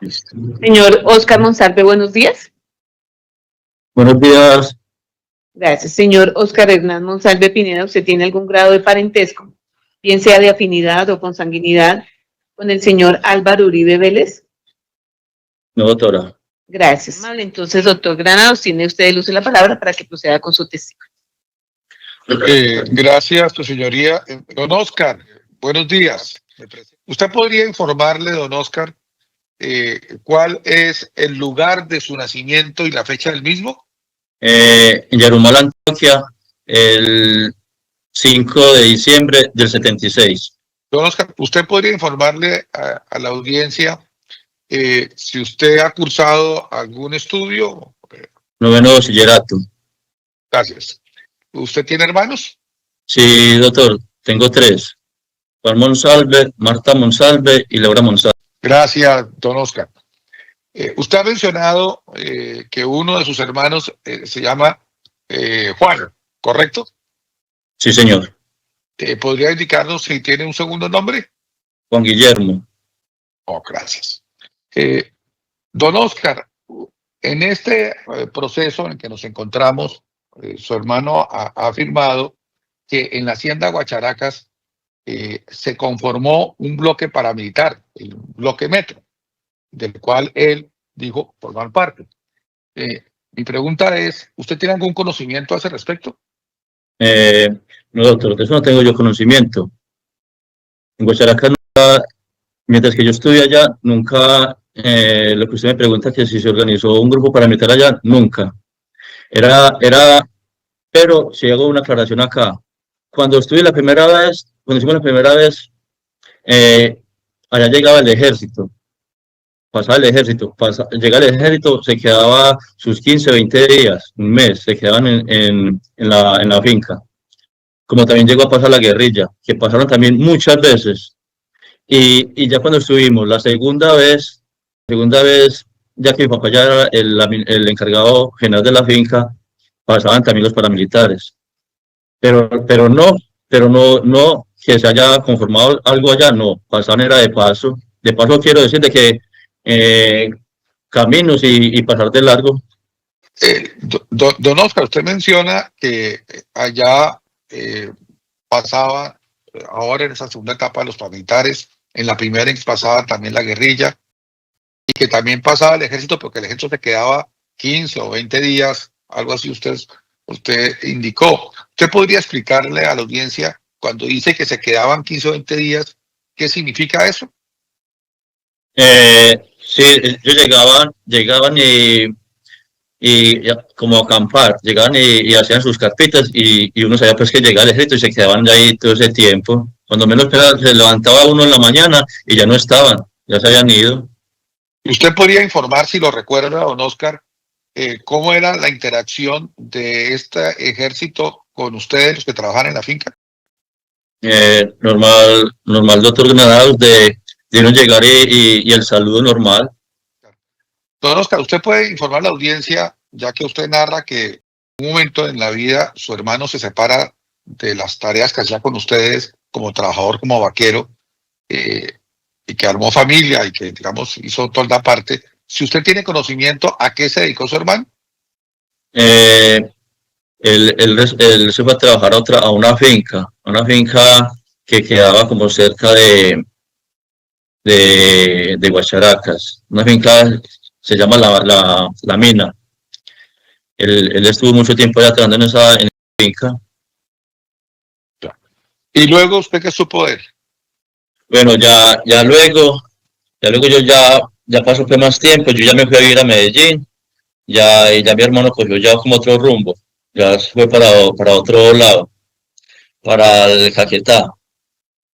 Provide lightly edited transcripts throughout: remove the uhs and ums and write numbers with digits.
Listo. Señor Oscar Monsalve, buenos días. Buenos días. Gracias. Señor Oscar Hernán Monsalve Pineda, ¿usted tiene algún grado de parentesco, bien sea de afinidad o consanguinidad, con el señor Álvaro Uribe Vélez? No, doctora. Gracias. Vale, entonces, doctor Granados, tiene usted el uso de la palabra para que proceda con su testimonio. Gracias, tu señoría. Don Oscar, buenos días. ¿Usted podría informarle, don Oscar, cuál es el lugar de su nacimiento y la fecha del mismo? En Yarumal, Antioquia, el 5 de diciembre del 76. Don Oscar, ¿usted podría informarle a la audiencia si usted ha cursado algún estudio? Noveno bachillerato. Gracias. ¿Usted tiene hermanos? Sí, doctor, tengo 3. Juan Monsalve, Marta Monsalve y Laura Monsalve. Gracias, don Oscar. Usted ha mencionado que uno de sus hermanos se llama Juan, ¿correcto? Sí, señor. ¿Podría indicarnos si tiene un segundo nombre? Juan Guillermo. Oh, gracias. Don Oscar, en este proceso en el que nos encontramos, su hermano ha afirmado que en la hacienda Guacharacas se conformó un bloque paramilitar, el bloque Metro, del cual él dijo formar parte. Mi pregunta es, ¿usted tiene algún conocimiento a ese respecto? No, doctor, de eso no tengo yo conocimiento. En Guacharacas, mientras que yo estuve allá, nunca, lo que usted me pregunta, que si se organizó un grupo paramilitar allá, nunca. Pero si hago una aclaración acá. Cuando estuve la primera vez, cuando hicimos la primera vez, allá llegaba el ejército. Pasaba el ejército, llegaba el ejército, se quedaba sus 15, 20 días, un mes, se quedaban en la finca. Como también llegó a pasar la guerrilla, que pasaron también muchas veces. Y ya cuando estuvimos segunda vez, ya que mi papá ya era el encargado general de la finca, pasaban también los paramilitares. Pero no que se haya conformado algo allá, no, pasaban era de paso. De paso quiero decir de que caminos y pasar de largo. Don Oscar, usted menciona que allá pasaba, ahora en esa segunda etapa, los paramilitares, en la primera pasaba también la guerrilla, y que también pasaba el ejército, porque el ejército se quedaba 15 o 20 días, algo así usted indicó. ¿Usted podría explicarle a la audiencia, cuando dice que se quedaban 15 o 20 días, qué significa eso? Sí, ellos llegaban y como a acampar, llegaban y hacían sus carpitas y uno sabía pues que llegaba el ejército y se quedaban ahí todo ese tiempo. Cuando menos se levantaba uno en la mañana y ya no estaban, ya se habían ido. ¿Usted podría informar, si lo recuerda, don Oscar, cómo era la interacción de este ejército con ustedes, los que trabajan en la finca? Normal, doctor Granados, de uno llegar y el saludo normal. Don Oscar, usted puede informar a la audiencia, ya que usted narra que en un momento en la vida su hermano se separa de las tareas que hacía con ustedes como trabajador, como vaquero, y que armó familia y que, digamos, hizo toda la parte. Si usted tiene conocimiento, ¿a qué se dedicó su hermano? Eh, él se fue a trabajar a una finca que quedaba como cerca de Guacharacas. Una finca se llama la Mina. Él estuvo mucho tiempo allá trabajando en esa finca. Y luego, ¿usted qué supo de él? Bueno, ya luego yo ya pasó pues más tiempo, yo ya me fui a vivir a Medellín, ya mi hermano cogió ya como otro rumbo, ya se fue para otro lado, para el Caquetá.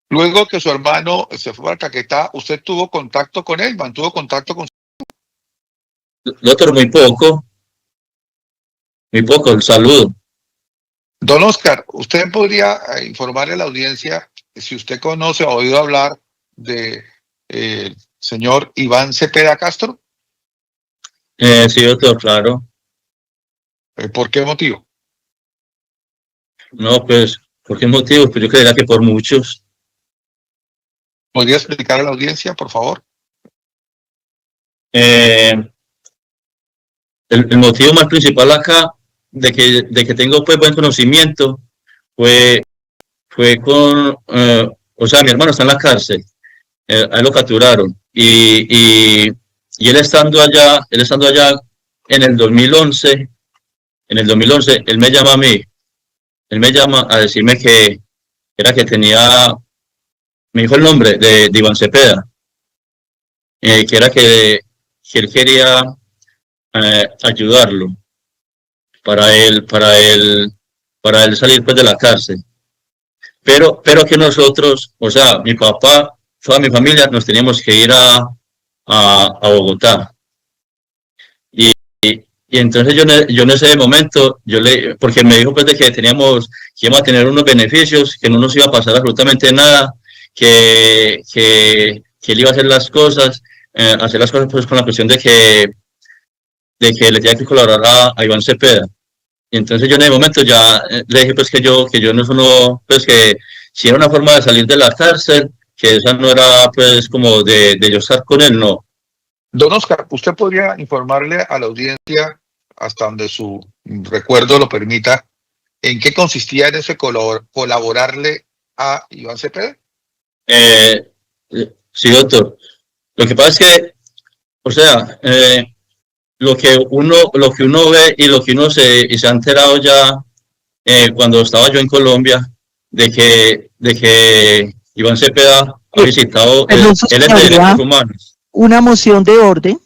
Luego que su hermano se fue a Caquetá, ¿usted tuvo contacto con él? ¿Mantuvo contacto con Lo otro muy poco, el saludo. Don Oscar? ¿Usted podría informarle a la audiencia si usted conoce o ha oído hablar de señor Iván Cepeda Castro? Sí, doctor, claro. ¿Por qué motivo? No, pues, ¿por qué motivo? Pues yo creería que por muchos. ¿Podría explicar a la audiencia, por favor? El motivo más principal acá de que tengo pues buen conocimiento fue con, o sea, mi hermano está en la cárcel, a él lo capturaron y él estando allá en el 2011, él me llama a mí, él me llama a decirme que era que tenía, me dijo el nombre de Iván Cepeda, que era que él quería ayudarlo para para él salir pues de la cárcel. Pero que nosotros, o sea, mi papá, toda mi familia, nos teníamos que ir a Bogotá. Y, y entonces yo en ese momento, porque me dijo pues de que que íbamos a tener unos beneficios, que no nos iba a pasar absolutamente nada, que él iba a hacer las cosas pues con la cuestión de que le tenía que colaborar a Iván Cepeda. Y entonces yo en el momento ya le dije pues que yo no, pues que si era una forma de salir de la cárcel, que esa no era pues como de yo estar con él, no. Don Oscar, ¿usted podría informarle a la audiencia, hasta donde su recuerdo lo permita, en qué consistía en ese colaborarle a Iván Cepeda? Sí, doctor. Lo que pasa es que, o sea, lo que uno ve y lo que y se ha enterado ya cuando estaba yo en Colombia, de que Iván Cepeda ha visitado, Perdón, su él es de señoría, derechos humanos. una moción de orden.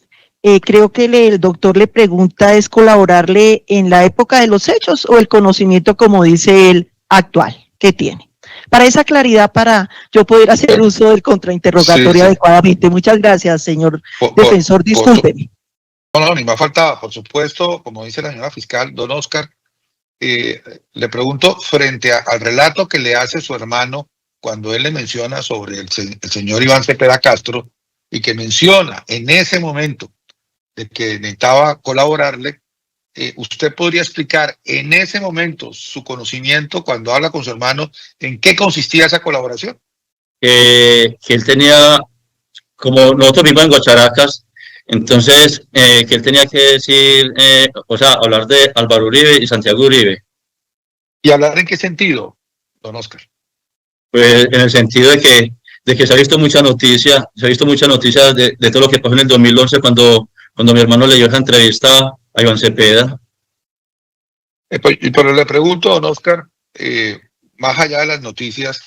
Creo que el doctor le pregunta es colaborarle en la época de los hechos o el conocimiento, como dice él, actual que tiene. Para esa claridad, para yo poder hacer uso del contrainterrogatorio Sí, sí. adecuadamente. Muchas gracias, señor defensor. Discúlpeme. No, ni más faltaba. Por supuesto, como dice la señora fiscal, don Oscar, le pregunto, frente al relato que le hace su hermano cuando él le menciona sobre el señor Iván Cepeda Castro y que menciona en ese momento de que necesitaba colaborarle, ¿usted podría explicar en ese momento su conocimiento cuando habla con su hermano en qué consistía esa colaboración? Que él tenía, como nosotros vivimos en Guacharacas, entonces que él tenía que decir, o sea, hablar de Álvaro Uribe y Santiago Uribe. ¿Y hablar en qué sentido, don Oscar? Pues en el sentido de que se ha visto mucha noticia, de todo lo que pasó en el 2011 cuando mi hermano le dio esa entrevista a Iván Cepeda. Pero le pregunto, don Oscar, más allá de las noticias,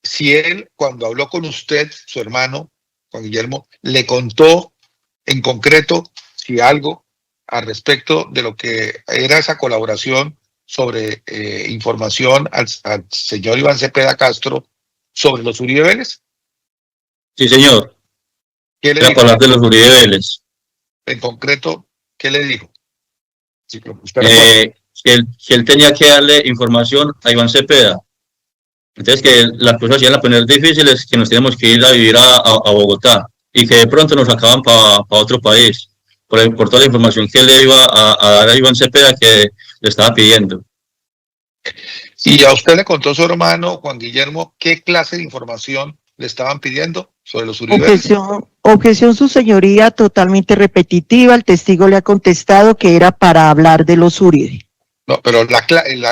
si él, cuando habló con usted, su hermano, Juan Guillermo, le contó en concreto si algo al respecto de lo que era esa colaboración sobre información al señor Iván Cepeda Castro sobre los Uribe Vélez. Sí, señor. ¿Qué le Era dijo? para hablar de los Uribe Vélez. En concreto, ¿qué le dijo? Si usted recuerda. Que él tenía que darle información a Iván Cepeda. Entonces que las cosas iban a poner difíciles, que nos teníamos que ir a vivir a Bogotá y que de pronto nos sacaban para otro país por toda la información que él le iba a dar a Iván Cepeda que le estaba pidiendo. Y a usted le contó su hermano, Juan Guillermo, ¿qué clase de información le estaban pidiendo sobre los Uribe? Objeción, su señoría, totalmente repetitiva. El testigo le ha contestado que era para hablar de los Uribe. No, pero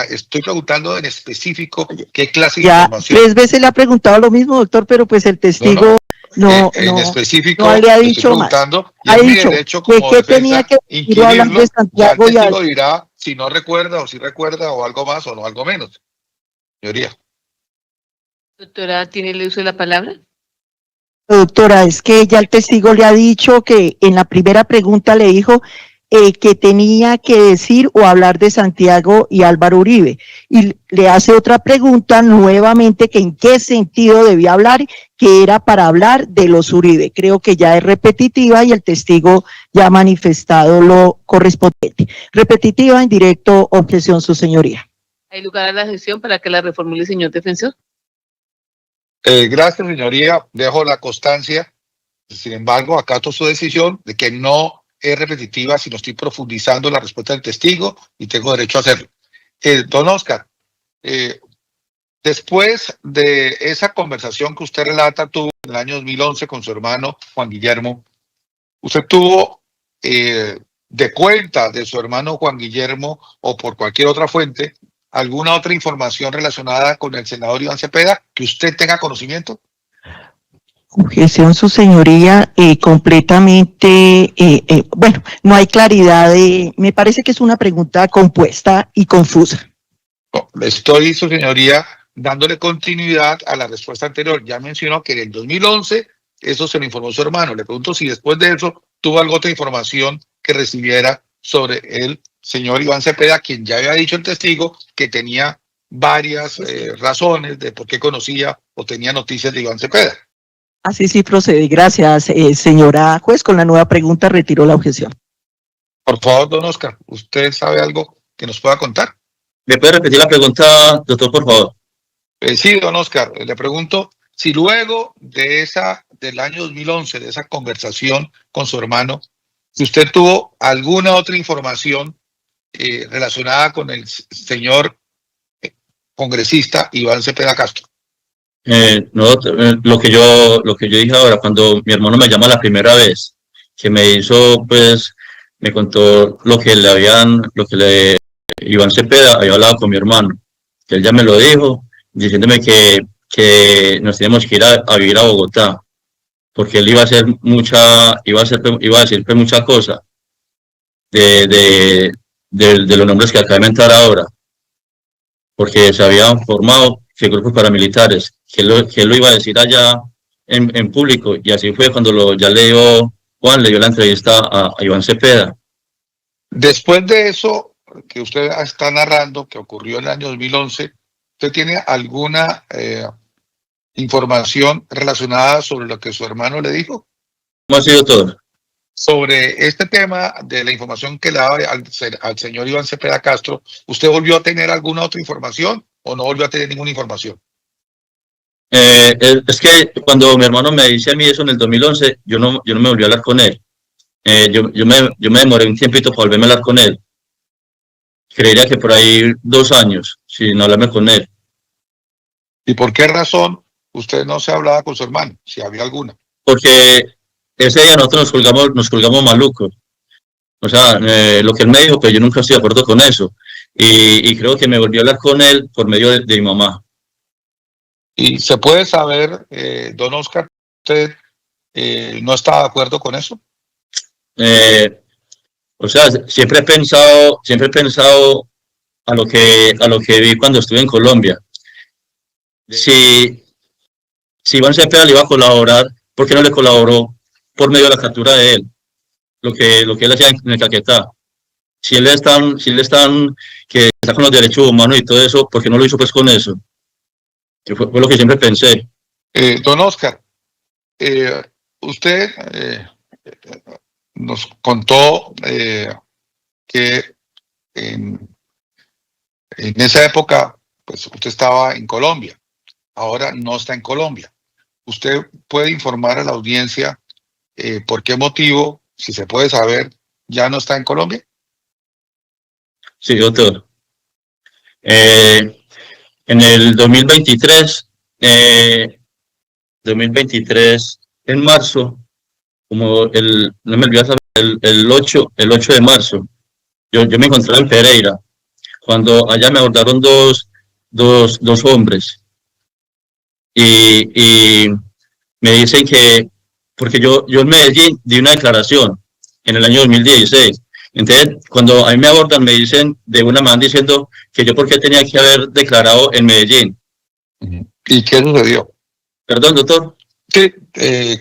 estoy preguntando en específico qué clase de Ya información. 3 veces le ha preguntado lo mismo, doctor, pero pues el testigo en específico no le ha le dicho estoy preguntando, más. Y Ha es mi dicho derecho que como qué defensa tenía que ir hablando de Santiago ya el testigo dirá si no recuerda o si recuerda o algo más o no algo menos. Señoría. Doctora, ¿tiene el uso de la palabra? Doctora, es que ya el testigo le ha dicho que en la primera pregunta le dijo que tenía que decir o hablar de Santiago y Álvaro Uribe. Y le hace otra pregunta nuevamente que en qué sentido debía hablar, que era para hablar de los Uribe. Creo que ya es repetitiva y el testigo ya ha manifestado lo correspondiente. Repetitiva, en directo, objeción, su señoría. ¿Hay lugar a la gestión para que la reformule el señor defensor? Gracias, señoría. Dejo la constancia. Sin embargo, acato su decisión de que no es repetitiva, sino estoy profundizando la respuesta del testigo y tengo derecho a hacerlo. Don Oscar, después de esa conversación que usted relata tuvo en el año 2011 con su hermano Juan Guillermo, ¿Usted tuvo de cuenta de su hermano Juan Guillermo o por cualquier otra fuente alguna otra información relacionada con el senador Iván Cepeda que usted tenga conocimiento? Objeción, su señoría, completamente, bueno, no hay claridad me parece que es una pregunta compuesta y confusa. No, estoy, su señoría, dándole continuidad a la respuesta anterior. Ya mencionó que en el 2011 eso se lo informó su hermano. Le pregunto si después de eso tuvo alguna otra información que recibiera sobre el señor Iván Cepeda, quien ya había dicho el testigo que tenía varias razones de por qué conocía o tenía noticias de Iván Cepeda. Así sí procede. Gracias, señora juez. Con la nueva pregunta retiro la objeción. Por favor, don Oscar, ¿usted sabe algo que nos pueda contar? ¿Me puede repetir la pregunta, doctor, por favor? Sí, don Oscar, le pregunto si luego de del año 2011, de esa conversación con su hermano, si usted tuvo alguna otra información relacionada con el señor congresista Iván Cepeda Castro. No, lo que yo dije ahora, cuando mi hermano me llama la primera vez, que me hizo, pues, me contó lo que Iván Cepeda había hablado con mi hermano, que él ya me lo dijo, diciéndome que nos teníamos que ir a vivir a Bogotá, porque él iba a hacer iba a decir pues, mucha cosa de los nombres que acabo de mentar ahora, porque se habían formado que grupos paramilitares, que él lo iba a decir allá en público, y así fue cuando ya Juan le dio la entrevista a Iván Cepeda. Después de eso que usted está narrando, que ocurrió en el año 2011, ¿usted tiene alguna información relacionada sobre lo que su hermano le dijo? ¿Cómo ha sido todo? Sobre este tema de la información que le daba al señor Iván Cepeda Castro, ¿usted volvió a tener alguna otra información o no volvió a tener ninguna información? Es que cuando mi hermano me dice a mí eso en el 2011, yo no me volví a hablar con él. Yo me demoré un tiempito para volverme a hablar con él. Creería que por ahí 2 años sin hablarme con él. ¿Y por qué razón usted no se hablaba con su hermano, si había alguna? Porque ese día nosotros nos colgamos malucos. O sea, lo que él me dijo, pues yo nunca estoy de acuerdo con eso. Y creo que me volví a hablar con él por medio de mi mamá. ¿Y se puede saber, don Oscar, usted no está de acuerdo con eso? O sea, siempre he pensado a lo que vi cuando estuve en Colombia. Si Iván Cepeda le iba a colaborar, ¿por qué no le colaboró por medio de la captura de él? Lo que él hacía en el Caquetá. Si él que está con los derechos humanos y todo eso, ¿por qué no lo hizo pues con eso? Que fue lo que siempre pensé. Don Oscar, usted nos contó que en esa época, pues usted estaba en Colombia, ahora no está en Colombia. ¿Usted puede informar a la audiencia por qué motivo, si se puede saber, ya no está en Colombia? Sí, doctor. En el 2023, en marzo, como no me olvido, el 8 de marzo, yo me encontraba en Pereira, cuando allá me abordaron dos hombres y me dicen porque yo en Medellín di una declaración en el año 2016. Entonces, cuando a mí me abordan, me dicen de una manera diciendo que yo por qué tenía que haber declarado en Medellín. ¿Y qué sucedió? Perdón, doctor. Sí,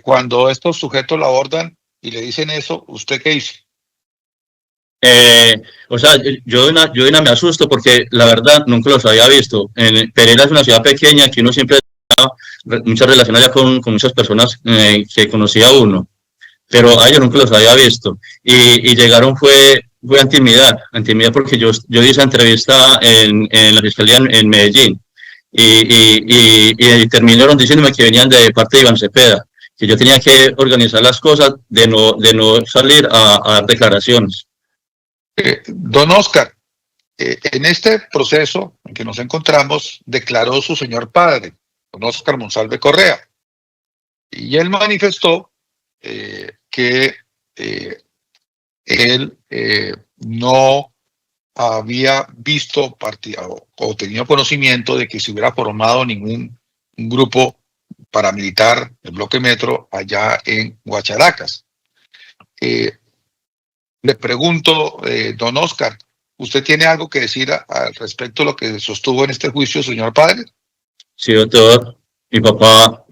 cuando estos sujetos la abordan y le dicen eso, ¿usted qué hizo? O sea, yo de una me asusto porque la verdad nunca los había visto. Pereira es una ciudad pequeña que uno siempre tenía muchas relaciones con muchas personas que conocía uno, pero a ellos nunca los había visto. Y llegaron fue a intimidar porque yo di esa entrevista en la fiscalía en Medellín y terminaron diciéndome que venían de parte de Iván Cepeda, que yo tenía que organizar las cosas de no salir a dar declaraciones. Don Oscar, en este proceso en que nos encontramos, declaró su señor padre, don Oscar Monsalve Correa, y él manifestó que él no había visto o tenido conocimiento de que se hubiera formado ningún grupo paramilitar del bloque Metro allá en Guacharacas. Le pregunto, don Oscar, ¿usted tiene algo que decir al respecto de lo que sostuvo en este juicio, señor padre? Sí, doctor. Mi papá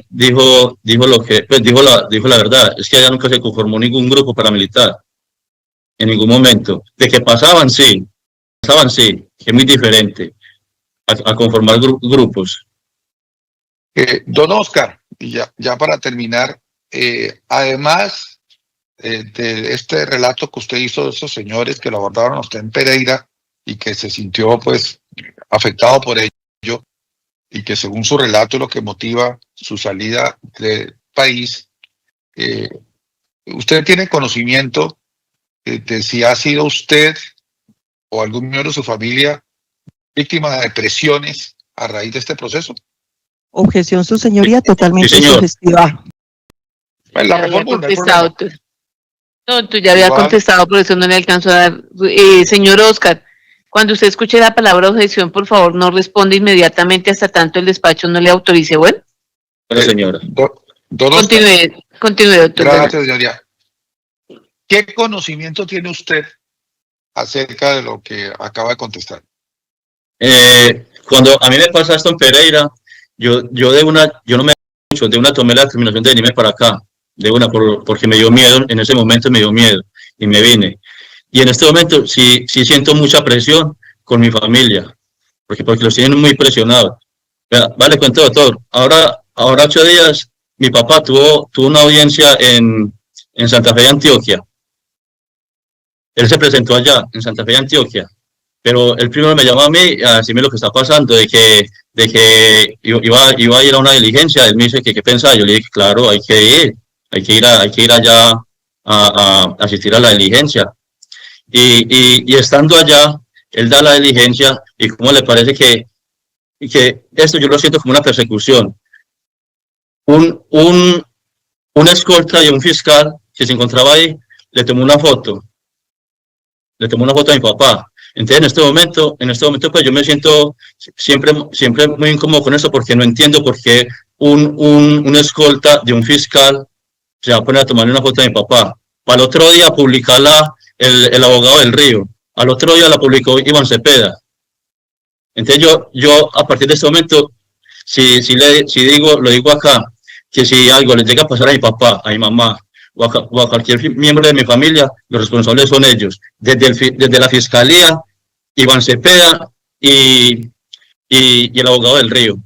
dijo lo que, pues dijo la verdad. Es que allá nunca se conformó ningún grupo paramilitar. En ningún momento. De que pasaban, sí, que es muy diferente a conformar grupos. Don Oscar, y ya para terminar, además de este relato que usted hizo de esos señores que lo abordaron a usted en Pereira y que se sintió pues afectado por ello y que según su relato es lo que motiva su salida del país, ¿usted tiene conocimiento de si ha sido usted o algún miembro de su familia víctima de depresiones a raíz de este proceso? Objeción, su señoría, totalmente Sí, señor. sugestiva. Pues Ya la había reformula, no hay contestado problema. tú. No, tú ya había Igual. contestado, por eso no le alcanzo a dar. Señor Oscar, cuando usted escuche la palabra objeción, por favor, no responde inmediatamente hasta tanto el despacho no le autorice. Bueno, Bueno, señora. Don Oscar, continúe, doctor. gracias, señoría. ¿Qué conocimiento tiene usted acerca de lo que acaba de contestar? Cuando a mí me pasa esto en Pereira, yo no me mucho, de una tomé la determinación de venirme para acá, de una, porque me dio miedo, en ese momento me dio miedo y me vine. Y en este momento sí siento mucha presión con mi familia, porque los tienen muy presionados. Vale, cuento, doctor. Ahora 8 días, mi papá tuvo una audiencia en Santa Fe de Antioquia. Él se presentó allá, en Santa Fe de Antioquia. Pero él primero me llamó a mí a decirme lo que está pasando, de que iba a ir a una diligencia. Él me dice que qué pensaba. Yo le dije, claro, hay que ir allá a asistir a la diligencia. Y estando allá, él da la diligencia y cómo le parece que esto yo lo siento como una persecución. Un escolta y un fiscal que se encontraba ahí le tomó una foto a mi papá. Entonces en este momento pues yo me siento siempre muy incómodo con eso, porque no entiendo por qué un escolta de un fiscal se va a poner a tomarle una foto a mi papá. Para el otro día publicarla el abogado del Río. Al otro día la publicó Iván Cepeda. Entonces yo a partir de este momento, lo digo acá, que si algo le llega a pasar a mi papá, a mi mamá, o a cualquier miembro de mi familia, los responsables son ellos. Desde la Fiscalía, Iván Cepeda y el abogado del Río.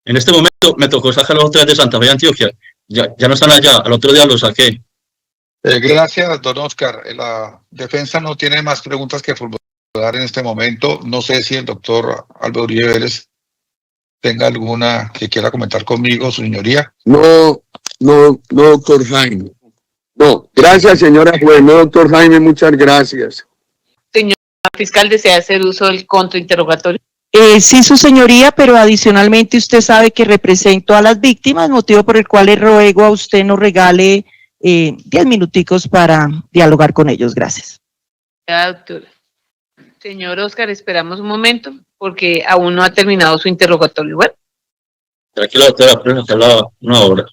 En este momento me tocó sacar los tres de Santa Fe de Antioquia. Ya no están allá, al otro día los saqué. Gracias, don Oscar. La defensa no tiene más preguntas que formular en este momento. No sé si el doctor Álvaro Uribe Vélez tenga alguna que quiera comentar conmigo, su señoría. No, doctor Jaime. No, gracias, señora juez. No, doctor Jaime, muchas gracias. Señor fiscal, ¿desea hacer uso del contrainterrogatorio? Sí, su señoría, pero adicionalmente usted sabe que represento a las víctimas, motivo por el cual le ruego a usted nos regale 10 minuticos para dialogar con ellos. Gracias. Ya, doctora. Señor Oscar, esperamos un momento porque aún no ha terminado su interrogatorio. Bueno. Tranquilo, doctora, pero que hablaba una hora.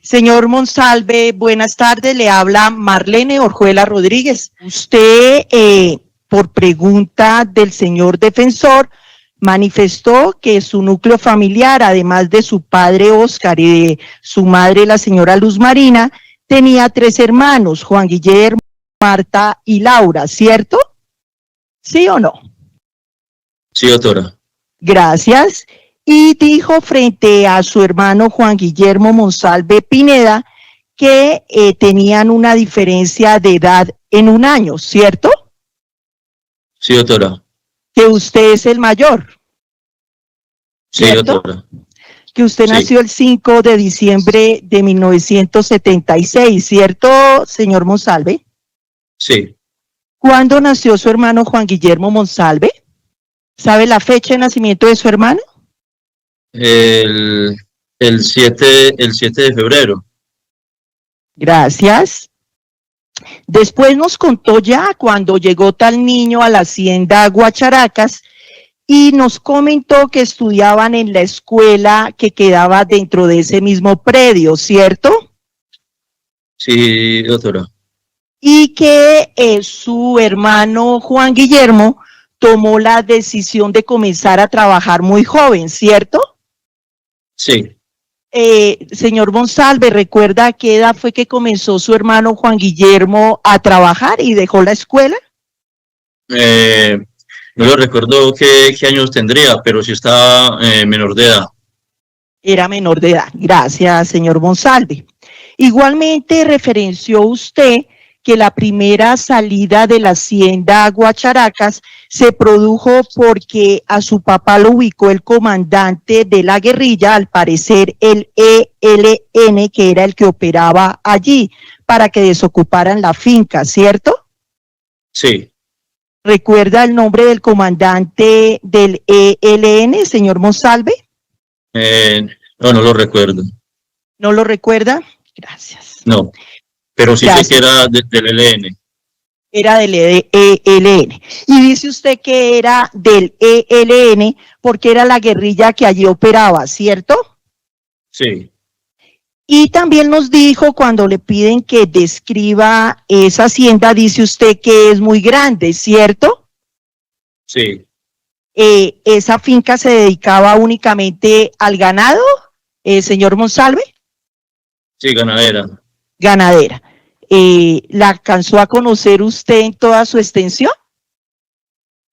Señor Monsalve, buenas tardes. Le habla Marlene Orjuela Rodríguez. Usted, por pregunta del señor defensor, manifestó que su núcleo familiar, además de su padre Oscar y de su madre, la señora Luz Marina, tenía 3 hermanos, Juan Guillermo, Marta y Laura, ¿cierto? ¿Sí o no? Sí, doctora. Gracias. Y dijo frente a su hermano Juan Guillermo Monsalve Pineda que tenían una diferencia de edad en 1 año, ¿cierto? Sí, doctora. Que usted es el mayor. Sí, ¿cierto? doctora. Que usted Sí. nació el 5 de diciembre de 1976, ¿cierto, señor Monsalve? Sí. ¿Cuándo nació su hermano Juan Guillermo Monsalve? ¿Sabe la fecha de nacimiento de su hermano? El 7 de febrero. Gracias. Después nos contó ya cuando llegó tal niño a la hacienda Guacharacas y nos comentó que estudiaban en la escuela que quedaba dentro de ese mismo predio, ¿cierto? Sí, doctora. Y que su hermano Juan Guillermo tomó la decisión de comenzar a trabajar muy joven, ¿cierto? Sí. Señor Monsalve, ¿recuerda a qué edad fue que comenzó su hermano Juan Guillermo a trabajar y dejó la escuela? No lo recuerdo qué años tendría, pero sí está menor de edad. Era menor de edad. Gracias, señor Monsalve. Igualmente referenció usted que la primera salida de la hacienda Guacharacas se produjo porque a su papá lo ubicó el comandante de la guerrilla, al parecer el ELN, que era el que operaba allí, para que desocuparan la finca, ¿cierto? Sí. ¿Recuerda el nombre del comandante del ELN, señor Monsalve? No lo recuerdo. ¿No lo recuerda? Gracias. No, pero sí sé Gracias. que era del ELN. Era del ELN. Y dice usted que era del ELN porque era la guerrilla que allí operaba, ¿cierto? Sí. Y también nos dijo, cuando le piden que describa esa hacienda, dice usted que es muy grande, ¿cierto? Sí. ¿Esa finca se dedicaba únicamente al ganado, señor Monsalve? Sí, ganadera. Ganadera. ¿La alcanzó a conocer usted en toda su extensión?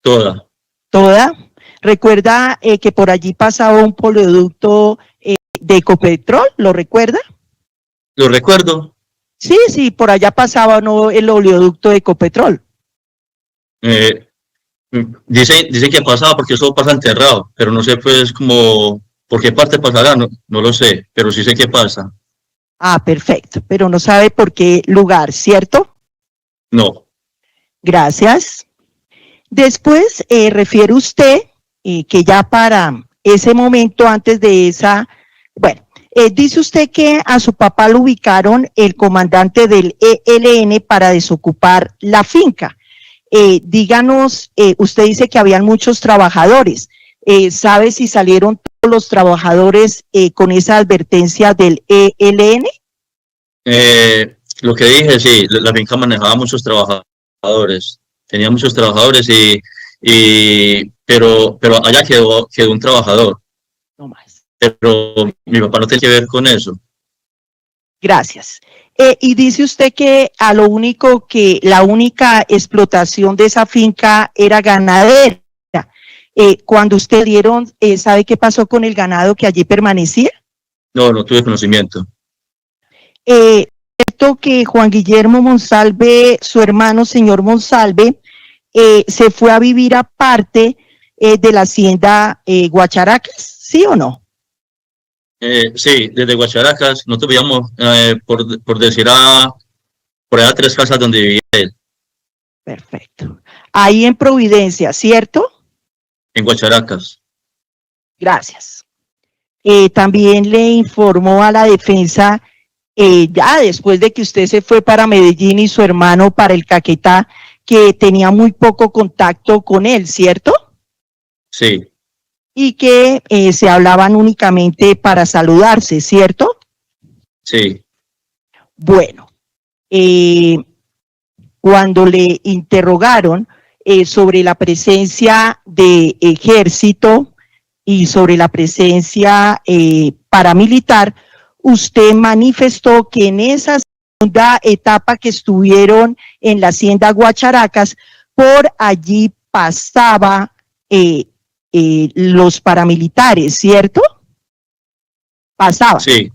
Toda. Toda. ¿Recuerda que por allí pasaba un oleoducto de Ecopetrol? ¿Lo recuerda? Lo recuerdo. Sí, por allá pasaba no el oleoducto de Ecopetrol. Dice que pasaba porque eso pasa enterrado, pero no sé pues como por qué parte pasará, no lo sé, pero sí sé que pasa. Ah, perfecto, pero no sabe por qué lugar, ¿cierto? No. Gracias. Después refiere usted que ya para ese momento, antes de esa, bueno, dice usted que a su papá lo ubicaron el comandante del ELN para desocupar la finca. Díganos, usted dice que habían muchos trabajadores. ¿Sabe si salieron todos los trabajadores con esa advertencia del ELN? Lo que dije, sí, la finca manejaba muchos trabajadores, tenía muchos trabajadores pero allá quedó un trabajador, No más. pero mi papá no tiene que ver con eso. Gracias. Y dice usted que la única explotación de esa finca era ganadera. Cuando usted dieron, ¿sabe qué pasó con el ganado que allí permanecía? No tuve conocimiento. Cierto que Juan Guillermo Monsalve, su hermano, señor Monsalve, se fue a vivir aparte de la hacienda Guacharacas, ¿sí o no? Sí, desde Guacharacas, nosotros vivíamos, por decir, por allá 3 casas donde vivía él, Perfecto. Ahí en Providencia, ¿cierto? en Guacharacas. Gracias. También le informó a la defensa, ya después de que usted se fue para Medellín y su hermano para el Caquetá, que tenía muy poco contacto con él, ¿cierto? Sí, Y que se hablaban únicamente para saludarse, ¿cierto? sí. Bueno, cuando le interrogaron sobre la presencia de ejército y sobre la presencia paramilitar, usted manifestó que en esa segunda etapa que estuvieron en la hacienda Guacharacas, por allí pasaba los paramilitares, ¿cierto? Pasaban. Sí.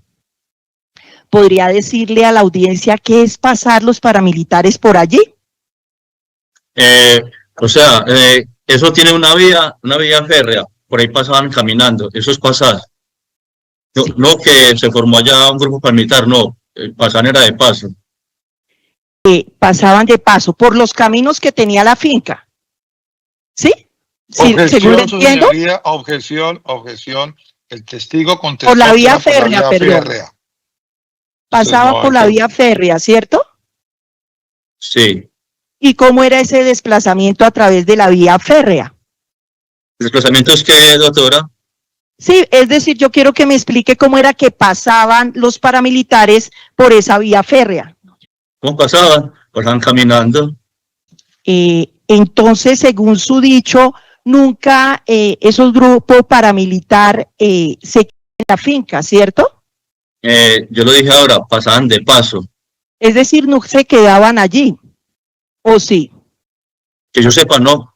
¿Podría decirle a la audiencia qué es pasar los paramilitares por allí? O sea, eso tiene una vía férrea, por ahí pasaban caminando, eso es pasar. No, Sí. no que se formó allá un grupo paramilitar, no, pasaban era de paso. Pasaban de paso por los caminos que tenía la finca. ¿Sí? Sí, según le Objeción, su entiendo, señoría, objeción. El testigo contestó por la que vía era por la férrea, vía perdón. férrea. Pasaba no, por la entonces- vía férrea, ¿cierto? Sí. ¿Y cómo era ese desplazamiento a través de la vía férrea? ¿Desplazamientos qué, doctora? Sí, es decir, yo quiero que me explique cómo era que pasaban los paramilitares por esa vía férrea. ¿Cómo pasaban? Pasaban caminando. Entonces, según su dicho, nunca esos grupos paramilitar se quedan en la finca, ¿cierto? Yo lo dije ahora, pasaban de paso. Es decir, no se quedaban allí, ¿o sí? Que yo sepa, no.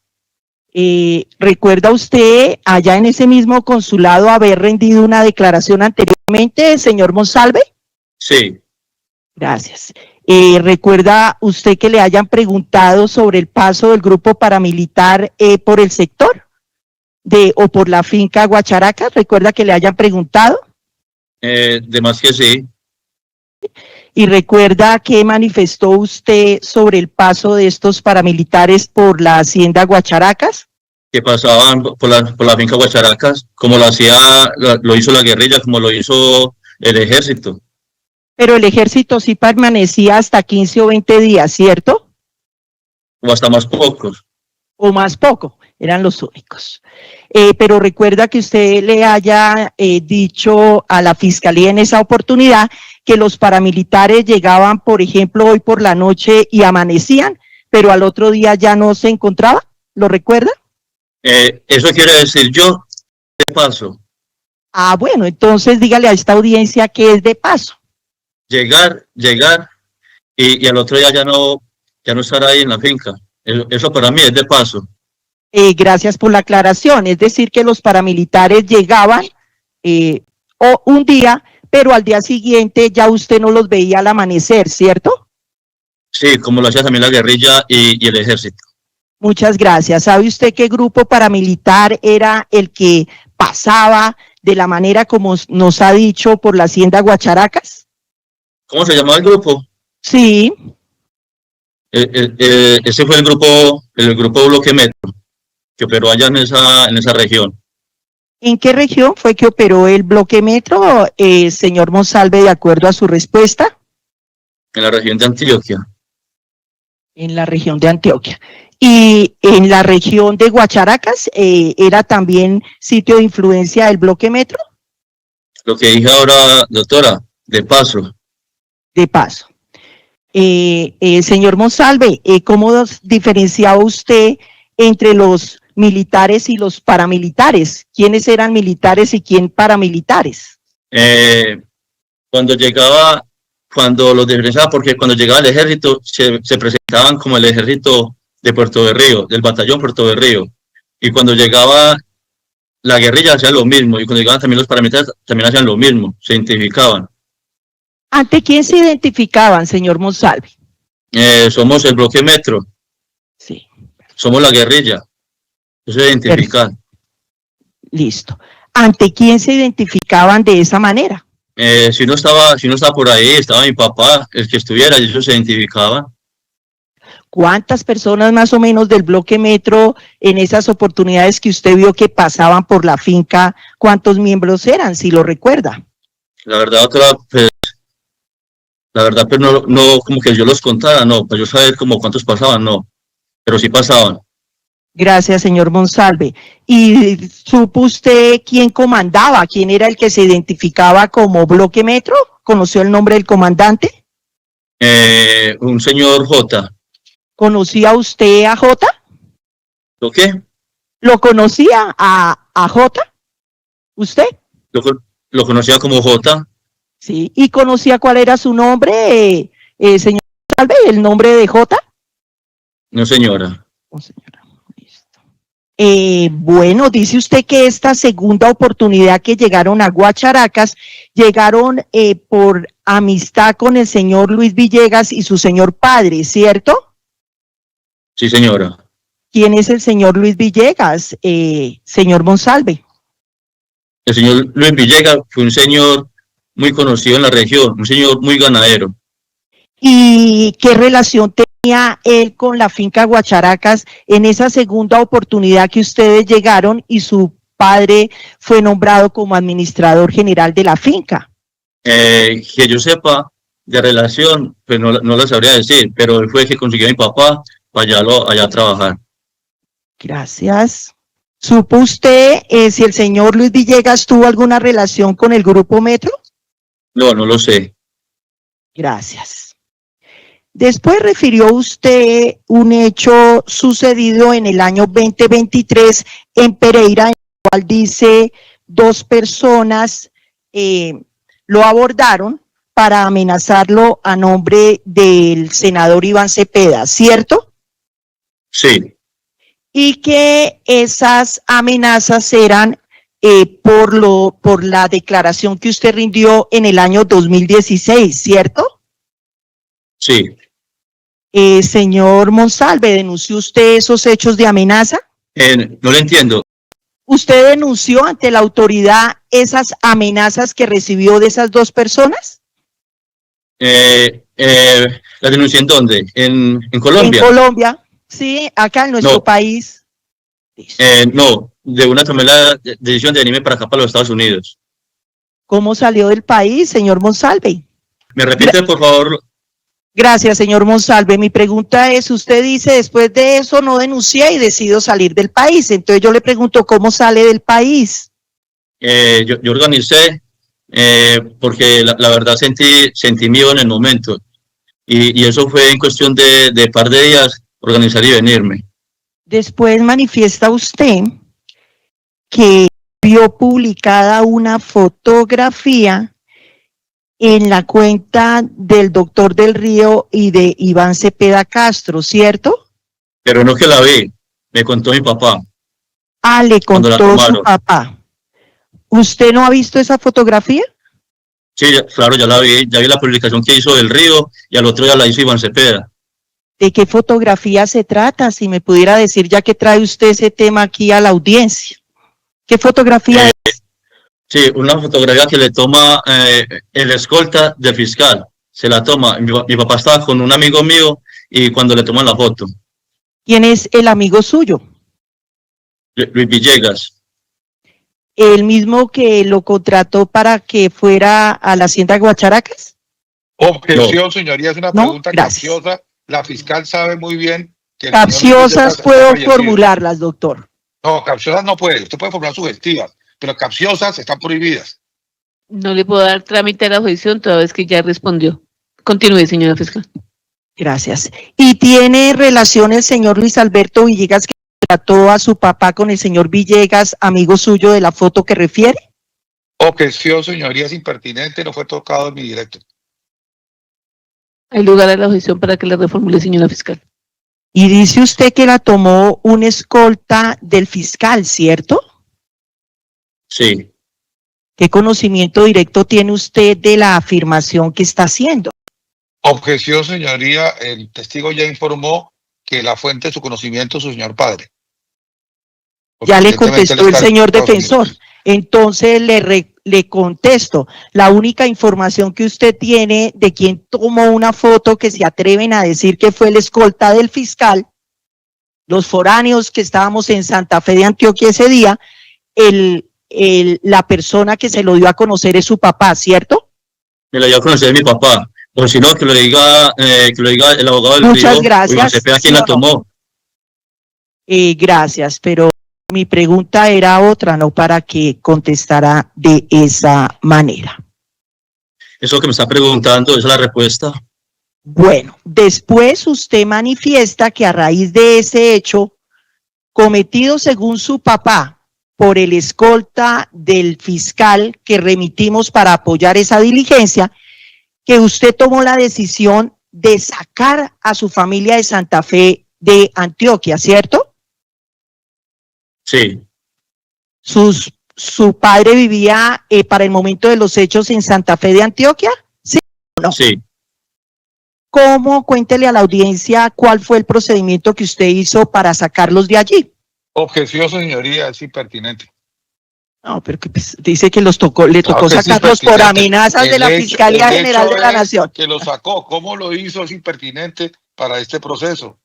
¿Recuerda usted allá en ese mismo consulado haber rendido una declaración anteriormente, señor Monsalve? Sí. Gracias. ¿Recuerda usted que le hayan preguntado sobre el paso del grupo paramilitar por el sector o por la finca Guacharacas? ¿Recuerda que le hayan preguntado? De más que sí. ¿Y recuerda qué manifestó usted sobre el paso de estos paramilitares por la hacienda Guacharacas? Que pasaban por la finca Guacharacas, como lo hizo la guerrilla, como lo hizo el ejército. Pero el ejército sí permanecía hasta 15 o 20 días, ¿cierto? O hasta más pocos. O más poco, eran los únicos. Pero recuerda que usted le haya dicho a la fiscalía en esa oportunidad que los paramilitares llegaban, por ejemplo, hoy por la noche y amanecían, pero al otro día ya no se encontraba. ¿Lo recuerda? Eso quiere decir yo, de paso, Ah, bueno, entonces dígale a esta audiencia que es de paso. llegar y al otro día ya no estar ahí en la finca. Eso para mí es de paso. Gracias por la aclaración. Es decir, que los paramilitares llegaban o un día, pero al día siguiente ya usted no los veía al amanecer, ¿cierto? Sí, como lo hacía también la guerrilla y el ejército. Muchas gracias. ¿Sabe usted qué grupo paramilitar era el que pasaba de la manera como nos ha dicho por la hacienda Guacharacas? ¿Cómo se llamaba el grupo? Sí, Ese fue el grupo Bloque Metro, que operó allá en esa región. ¿en qué región fue que operó el bloque metro, señor Monsalve, de acuerdo a su respuesta? En la región de Antioquia. En la región de Antioquia. Y en la región de Guacharacas, ¿era también sitio de influencia del bloque metro? Lo que dije ahora, doctora, de paso. De paso. Señor Monsalve, ¿cómo diferenciaba usted entre los militares y los paramilitares? ¿Quiénes eran militares y quién paramilitares? Cuando los diferenciaba, porque cuando llegaba el ejército se presentaban como el ejército de Puerto de Río, del batallón Puerto de Río. Y cuando llegaba la guerrilla hacían lo mismo, y cuando llegaban también los paramilitares también hacían lo mismo, se identificaban. ¿Ante quién se identificaban, señor Monsalve? Somos el bloque metro, Sí, somos la guerrilla, eso se identifican. listo. ¿Ante quién se identificaban de esa manera? Si no estaba por ahí, estaba mi papá, el que estuviera, y ellos se identificaban. ¿Cuántas personas más o menos del bloque metro en esas oportunidades que usted vio que pasaban por la finca, cuántos miembros eran, si lo recuerda? La verdad, pues no como que yo los contara, no, pues yo saber como cuántos pasaban, no, pero sí pasaban. Gracias, señor Monsalve. ¿Y supo usted quién comandaba? ¿Quién era el que se identificaba como bloque metro? ¿Conoció el nombre del comandante? Un señor J. ¿Conocía usted a J? ¿Lo qué? ¿Lo conocía a J? ¿Usted? Lo conocía como J. Sí. ¿Y conocía cuál era su nombre, señor Monsalve, el nombre de J? No, señora. Oh, señora. Listo. Bueno, dice usted que esta segunda oportunidad que llegaron a Guacharacas, llegaron por amistad con el señor Luis Villegas y su señor padre, ¿cierto? Sí, señora. ¿Quién es el señor Luis Villegas, señor Monsalve? El señor Luis Villegas fue un señor muy conocido en la región, un señor muy ganadero. ¿Y qué relación tenía él con la finca Guacharacas en esa segunda oportunidad que ustedes llegaron y su padre fue nombrado como administrador general de la finca? Que yo sepa, de relación, pues no lo sabría decir, pero él fue el que consiguió a mi papá para allá a trabajar. Gracias. ¿Supo usted si el señor Luis Villegas tuvo alguna relación con el Grupo Metro? No lo sé. Gracias. Después refirió usted un hecho sucedido en el año 2023 en Pereira, en el cual dice 2 personas lo abordaron para amenazarlo a nombre del senador Iván Cepeda, ¿cierto? Sí, Y que esas amenazas eran por la declaración que usted rindió en el año 2016, ¿cierto? sí. Señor Monsalve, ¿denunció usted esos hechos de amenaza? No lo entiendo. ¿Usted denunció ante la autoridad esas amenazas que recibió de esas 2 personas? ¿La denuncié en dónde? ¿En Colombia? En Colombia, sí, acá en nuestro No. país. No, tomé la decisión de venirme para acá, para los Estados Unidos. ¿Cómo salió del país, señor Monsalve? ¿Me repite, por favor? Gracias, señor Monsalve. Mi pregunta es, usted dice, después de eso no denuncié y decido salir del país. Entonces yo le pregunto, ¿cómo sale del país? Yo organicé porque la verdad sentí miedo en el momento. Y eso fue en cuestión de par de días organizar y venirme. Después manifiesta usted que vio publicada una fotografía en la cuenta del doctor Del Río y de Iván Cepeda Castro, ¿cierto? Pero no que la vi, me contó mi papá. Ah, le Cuando la contó su tomaron. papá. ¿Usted no ha visto esa fotografía? Sí, claro, ya vi la publicación que hizo Del Río y al otro día la hizo Iván Cepeda. ¿De qué fotografía se trata? Si me pudiera decir, ya que trae usted ese tema aquí a la audiencia. ¿Qué fotografía es? Sí, una fotografía que le toma el escolta del fiscal. Se la toma. Mi papá estaba con un amigo mío y cuando le toman la foto, ¿Quién es el amigo suyo? Luis Villegas. ¿El mismo que lo contrató para que fuera a la hacienda Guacharacas? Objeción, señoría, es una No, pregunta gracias. capciosa. La fiscal sabe muy bien que el señor Luis Capciosas Villegas está puedo fallecido. formularlas, doctor. No, capciosas no puede. Usted puede formular sugestivas, pero capciosas están prohibidas. No le puedo dar trámite a la objeción toda vez que ya respondió. Continúe, señora fiscal. Gracias. ¿Y tiene relación el señor Luis Alberto Villegas que trató a su papá con el señor Villegas, amigo suyo de la foto que refiere? Objeción, señoría, es impertinente, no fue tocado en mi directo. Hay lugar a la objeción para que la reformule, señora fiscal. Y dice usted que la tomó un escolta del fiscal, ¿cierto? Sí. ¿Qué conocimiento directo tiene usted de la afirmación que está haciendo? Objeción, señoría, el testigo ya informó que la fuente de su conocimiento es su señor padre. Ya le Evidentemente, contestó él el está en señor Estados defensor. Unidos. Entonces le contesto, la única información que usted tiene de quien tomó una foto que se atreven a decir que fue el escolta del fiscal, los foráneos que estábamos en Santa Fe de Antioquia ese día, la persona que se lo dio a conocer es su papá, ¿cierto? Me la dio a conocer mi papá. O si no, que lo diga el abogado del Muchas Río. gracias. O Iván Cepeda, ¿quién ¿Sí la o no? tomó? Gracias, pero mi pregunta era otra, no para que contestara de esa manera. Eso que me está preguntando, esa es la respuesta. Bueno, después usted manifiesta que a raíz de ese hecho cometido según su papá por el escolta del fiscal que remitimos para apoyar esa diligencia, que usted tomó la decisión de sacar a su familia de Santa Fe de Antioquia, ¿cierto? Sí. ¿Su padre vivía para el momento de los hechos en Santa Fe de Antioquia? ¿Sí o no? Sí. ¿Cómo? Cuéntele a la audiencia cuál fue el procedimiento que usted hizo para sacarlos de allí. Objeción, señoría, es impertinente. No, pero que pues, dice que le tocó Claro que es sacarlos por impertinente. amenazas de la Fiscalía El General hecho de la es Nación. que lo sacó. ¿Cómo lo hizo? Es impertinente para este proceso.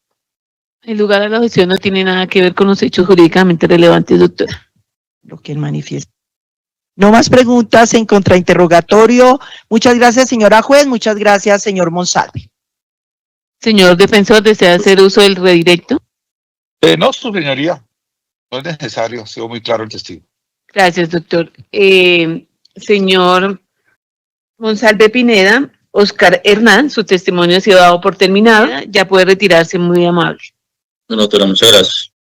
El lugar a la objeción no tiene nada que ver con los hechos jurídicamente relevantes, doctora. Lo que él manifiesta. No más preguntas en contrainterrogatorio. Muchas gracias, señora juez. Muchas gracias, señor Monsalve. Señor defensor, ¿desea hacer uso del redirecto? No, su señoría, no es necesario, ha sido muy claro el testigo. Gracias, doctor. Señor Monsalve Pineda, Oscar Hernán, su testimonio ha sido dado por terminado. Ya puede retirarse, muy amable. No, doctora, muchas gracias.